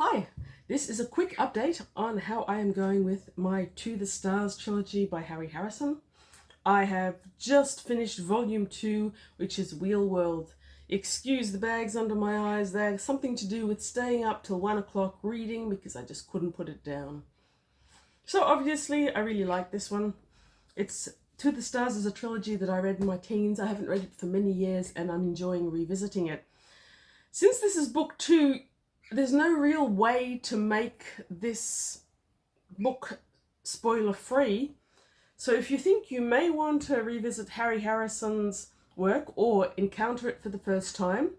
Hi, this is a quick update on how I am going with my To the Stars trilogy by Harry Harrison. I have just finished volume 2, which is Wheelworld. Excuse the bags under my eyes, they're something to do with staying up till 1 o'clock reading because I just couldn't put it down. So obviously I really like this one. It's To the Stars is a trilogy that I read in my teens. I haven't read it for many years and I'm enjoying revisiting it. Since this is book 2, there's no real way to make this book spoiler free. So if you think you may want to revisit Harry Harrison's work or encounter it for the first time,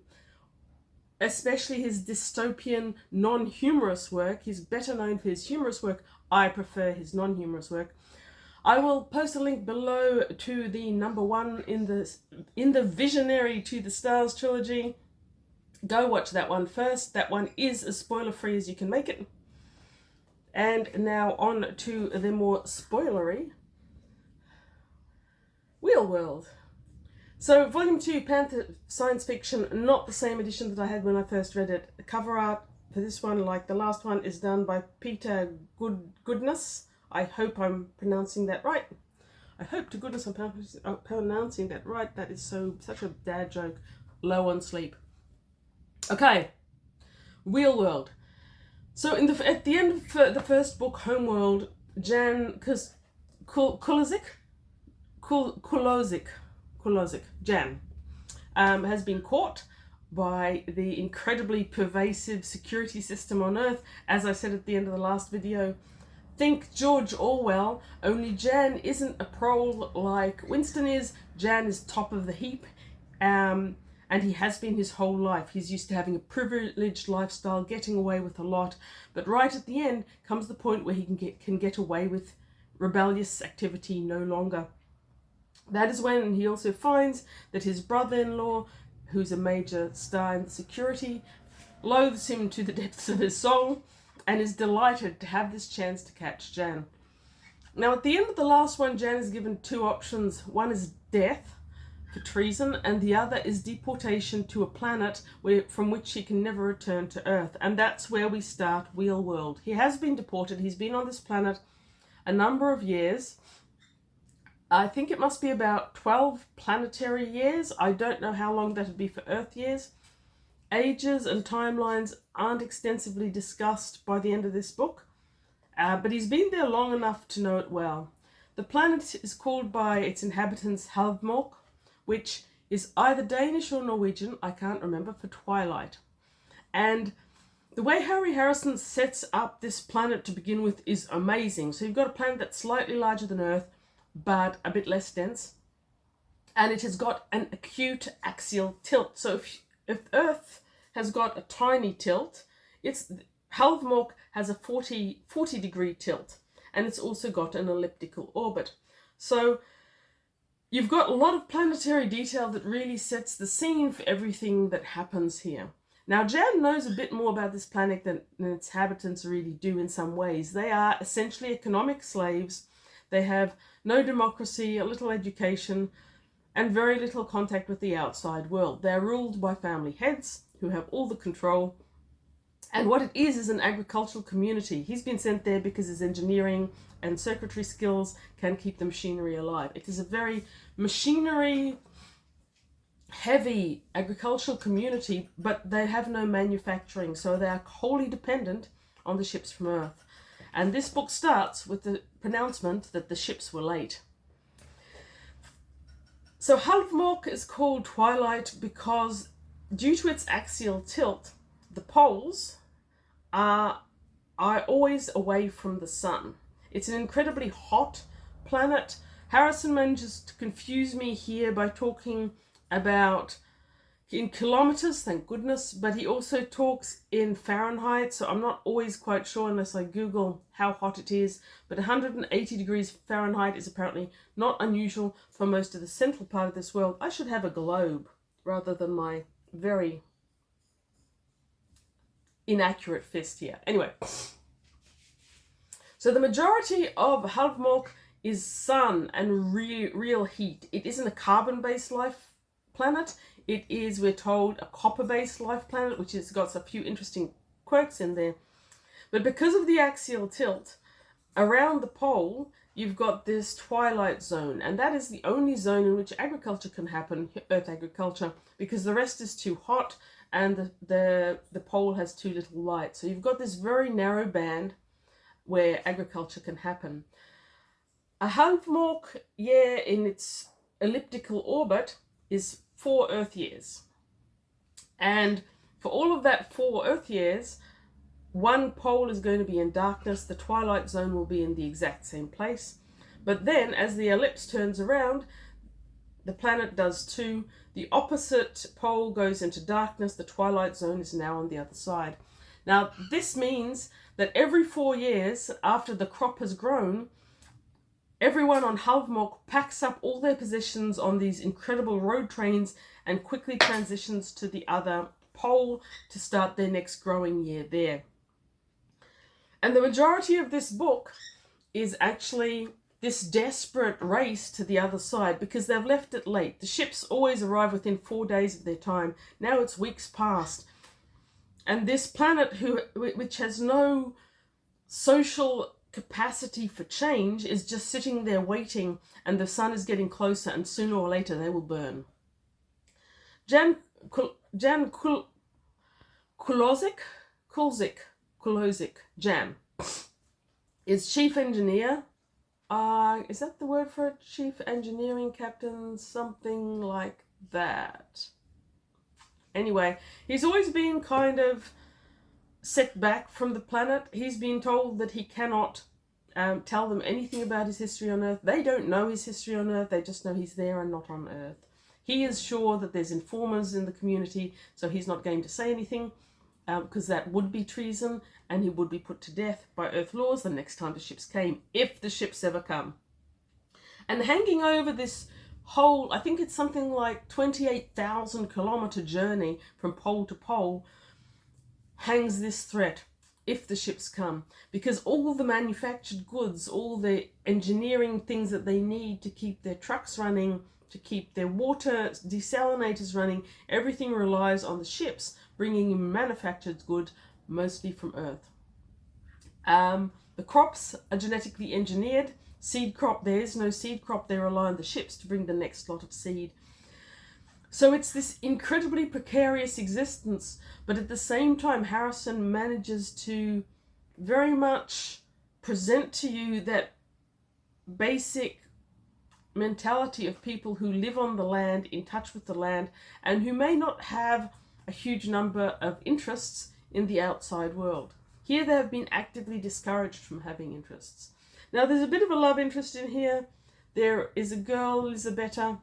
especially his dystopian non-humorous work, he's better known for his humorous work. I prefer his non-humorous work. I will post a link below to the number 1 in the visionary To the Stars trilogy. Go watch that one first. That one is as spoiler free as you can make it. And now on to the more spoilery Wheelworld. So volume 2, Panther Science Fiction, not the same edition that I had when I first read it. The cover art for this one, like the last one, is done by Peter Goodness. I hope I'm pronouncing that right. I hope to goodness I'm pronouncing that right. That is such a dad joke. Low on sleep. Okay, Wheelworld. So at the end of the first book, Homeworld, Jan Kulozik, Jan, has been caught by the incredibly pervasive security system on Earth. As I said at the end of the last video, think George Orwell, only Jan isn't a prole like Winston is. Jan is top of the heap. And he has been his whole life. He's used to having a privileged lifestyle, getting away with a lot. But right at the end comes the point where he can get away with rebellious activity no longer. That is when he also finds that his brother-in-law, who's a major star in security, loathes him to the depths of his soul and is delighted to have this chance to catch Jan. Now at the end of the last one, Jan is given 2 options. One is death for treason, and the other is deportation to a planet from which he can never return to Earth. And that's where we start Wheelworld. He has been deported. He's been on this planet a number of years. I think it must be about 12 planetary years. I don't know how long that would be for Earth years. Ages and timelines aren't extensively discussed by the end of this book, but he's been there long enough to know it well. The planet is called by its inhabitants Halvmork, which is either Danish or Norwegian, I can't remember, for twilight. And the way Harry Harrison sets up this planet to begin with is amazing. So you've got a planet that's slightly larger than Earth, but a bit less dense. And it has got an acute axial tilt. So if Earth has got a tiny tilt, Halvmork has a 40 degree tilt. And it's also got an elliptical orbit. So you've got a lot of planetary detail that really sets the scene for everything that happens here. Now, Jan knows a bit more about this planet than its inhabitants really do in some ways. They are essentially economic slaves. They have no democracy, a little education, and very little contact with the outside world. They're ruled by family heads who have all the control. And what it is an agricultural community. He's been sent there because his engineering and circuitry skills can keep the machinery alive. It is a very machinery-heavy agricultural community, but they have no manufacturing, so they are wholly dependent on the ships from Earth. And this book starts with the pronouncement that the ships were late. So Halvmork is called Twilight because, due to its axial tilt, the poles are always away from the sun. It's an incredibly hot planet. Harrison manages to confuse me here by talking about in kilometers, thank goodness, but he also talks in Fahrenheit, so I'm not always quite sure unless I Google how hot it is, but 180 degrees Fahrenheit is apparently not unusual for most of the central part of this world. I should have a globe rather than my very inaccurate fist here. Anyway, so the majority of Halvmork is sun and real heat. It isn't a carbon-based life planet. It is, we're told, a copper-based life planet, which has got a few interesting quirks in there. But because of the axial tilt, around the pole, you've got this twilight zone, and that is the only zone in which agriculture can happen, earth agriculture, because the rest is too hot and the pole has too little light. So you've got this very narrow band where agriculture can happen. A Homeworld year in its elliptical orbit is 4 Earth years. And for all of that 4 Earth years, one pole is going to be in darkness, the twilight zone will be in the exact same place. But then, as the ellipse turns around, the planet does too. The opposite pole goes into darkness, the twilight zone is now on the other side. Now, this means that every 4 years, after the crop has grown, everyone on Homeworld packs up all their possessions on these incredible road trains and quickly transitions to the other pole to start their next growing year there. And the majority of this book is actually this desperate race to the other side because they've left it late. The ships always arrive within 4 days of their time. Now it's weeks past. And this planet, which has no social capacity for change, is just sitting there waiting, and the sun is getting closer, and sooner or later they will burn. Jan Kulozik, Jan, is chief engineer. Is that the word for it? Chief engineering captain, something like that. Anyway, he's always been kind of set back from the planet. He's been told that he cannot tell them anything about his history on Earth. They don't know his history on Earth. They just know he's there and not on Earth. He is sure that there's informers in the community, so he's not going to say anything because that would be treason, and he would be put to death by Earth laws the next time the ships came, if the ships ever come. And hanging over this whole, I think it's something like 28,000 kilometer journey from pole to pole, hangs this threat: if the ships come, because all the manufactured goods, all the engineering things that they need to keep their trucks running, to keep their water desalinators running, everything relies on the ships bringing in manufactured goods, mostly from Earth. The crops are genetically engineered. Seed crop, there is no seed crop. They rely on the ships to bring the next lot of seed. So it's this incredibly precarious existence, but at the same time, Harrison manages to very much present to you that basic mentality of people who live on the land, in touch with the land, and who may not have a huge number of interests in the outside world. Here they have been actively discouraged from having interests. Now there's a bit of a love interest in here. There is a girl, Elisabetta,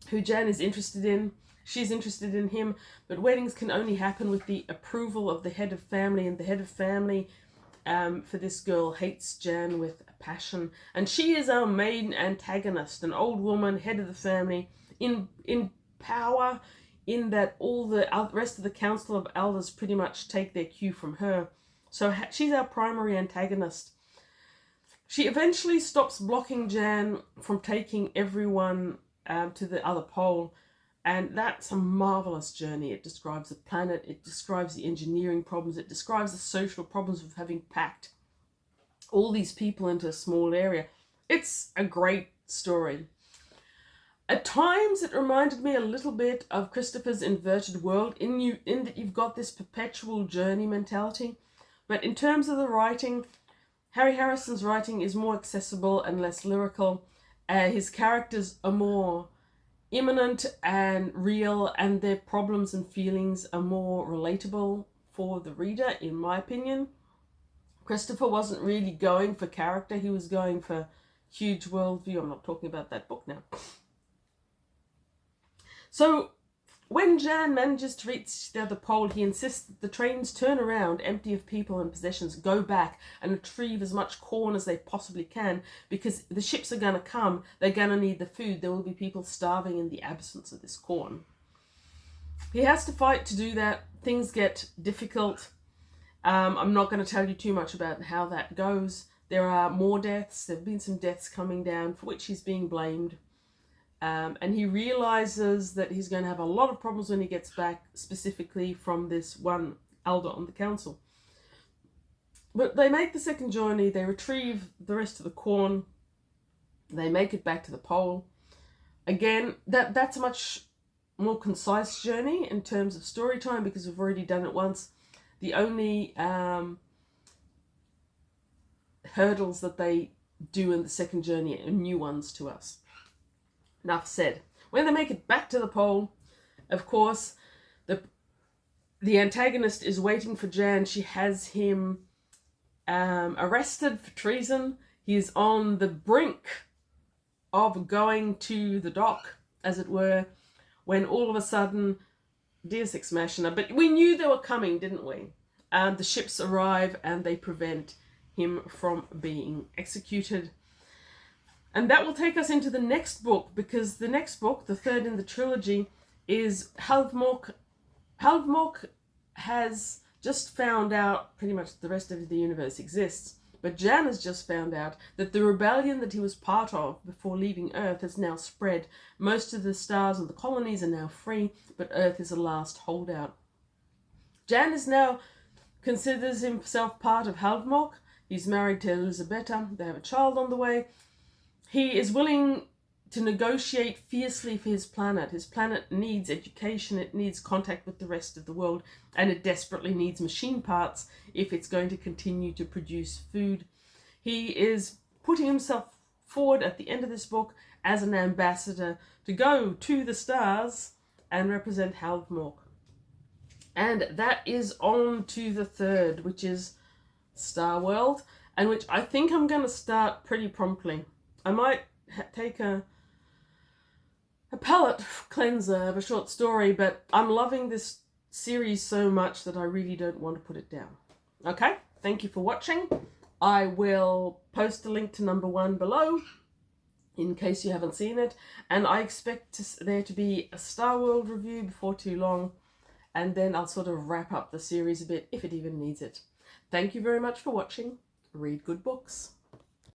who Jan is interested in. She's interested in him, but weddings can only happen with the approval of the head of family, and the head of family for this girl hates Jan with a passion. And she is our main antagonist, an old woman, head of the family, in power, in that all the rest of the Council of Elders pretty much take their cue from her. So she's our primary antagonist. She eventually stops blocking Jan from taking everyone to the other pole, and that's a marvelous journey. It describes the planet, it describes the engineering problems, it describes the social problems of having packed all these people into a small area. It's a great story. At times it reminded me a little bit of Christopher's Inverted World in that you've got this perpetual journey mentality, but in terms of the writing, Harry Harrison's writing is more accessible and less lyrical. His characters are more imminent and real, and their problems and feelings are more relatable for the reader, in my opinion. Christopher wasn't really going for character, he was going for huge worldview. I'm not talking about that book now. So when Jan manages to reach the other pole, he insists that the trains turn around, empty of people and possessions, go back and retrieve as much corn as they possibly can, because the ships are going to come, they're going to need the food, there will be people starving in the absence of this corn. He has to fight to do that. Things get difficult. I'm not going to tell you too much about how that goes. There are more deaths. There have been some deaths coming down for which he's being blamed. And he realizes that he's going to have a lot of problems when he gets back, specifically from this one elder on the council. But they make the second journey, they retrieve the rest of the corn, they make it back to the pole. Again, that's a much more concise journey in terms of story time because we've already done it once. The only hurdles that they do in the second journey are new ones to us. Enough said. When they make it back to the pole, of course, the antagonist is waiting for Jan. She has him arrested for treason. He is on the brink of going to the dock, as it were, when all of a sudden, Deus Ex Machina, but we knew they were coming, didn't we? The ships arrive and they prevent him from being executed. And that will take us into the next book, because the next book, the third in the trilogy, is Halvmork. Halvmork has just found out pretty much the rest of the universe exists, but Jan has just found out that the rebellion that he was part of before leaving Earth has now spread. Most of the stars and the colonies are now free, but Earth is a last holdout. Jan is now considers himself part of Halvmork. He's married to Elisabetta. They have a child on the way. He is willing to negotiate fiercely for his planet. His planet needs education, it needs contact with the rest of the world, and it desperately needs machine parts if it's going to continue to produce food. He is putting himself forward at the end of this book as an ambassador to go to the stars and represent Halvmork. And that is on to the third, which is Star World, and which I think I'm going to start pretty promptly. I might take a palette cleanser of a short story, but I'm loving this series so much that I really don't want to put it down. Okay, thank you for watching. I will post a link to number 1 below in case you haven't seen it, and I expect there to be a Star World review before too long, and then I'll sort of wrap up the series a bit if it even needs it. Thank you very much for watching. Read good books.